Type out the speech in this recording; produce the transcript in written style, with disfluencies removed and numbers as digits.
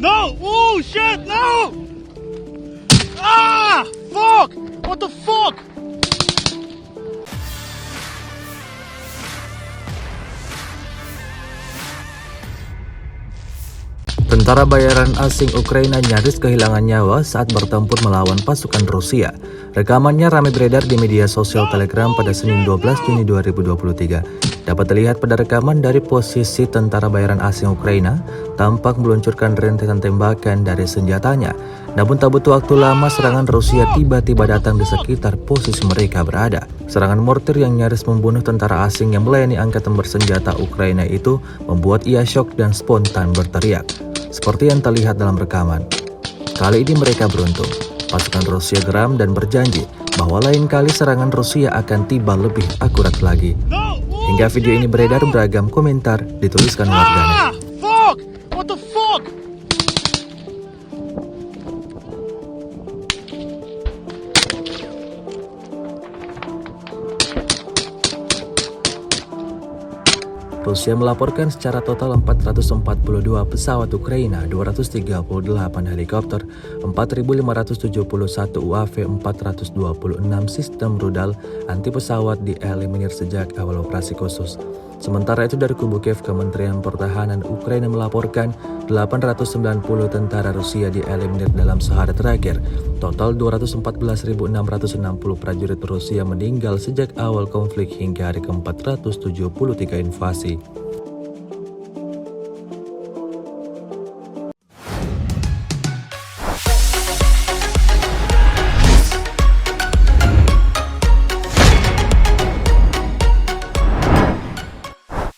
No! Oh shit! No! Ah! Fuck! What the fuck? Tentara bayaran asing Ukraina nyaris kehilangan nyawa saat bertempur melawan pasukan Rusia. Rekamannya ramai beredar di media sosial Telegram pada Senin 12 Juni 2023. Dapat terlihat pada rekaman dari posisi tentara bayaran asing Ukraina tampak meluncurkan rentetan tembakan dari senjatanya. Namun tak butuh waktu lama serangan Rusia tiba-tiba datang di sekitar posisi mereka berada. Serangan mortir yang nyaris membunuh tentara asing yang melayani angkatan bersenjata Ukraina itu membuat ia syok dan spontan berteriak. Seperti yang terlihat dalam rekaman. Kali ini mereka beruntung. Pasukan Rusia geram dan berjanji bahwa lain kali serangan Rusia akan tiba lebih akurat lagi. Hingga video ini beredar, beragam komentar dituliskan warganet. Fuck! What the fuck? Rusia melaporkan secara total 442 pesawat Ukraina, 238 helikopter, 4.571 UAV, 426 sistem rudal anti pesawat dieliminir sejak awal operasi khusus. Sementara itu dari kubu Kiev, Kementerian Pertahanan Ukraina melaporkan 890 tentara Rusia dieliminir dalam sehari terakhir. Total 214.660 prajurit Rusia meninggal sejak awal konflik hingga hari ke-473 invasi.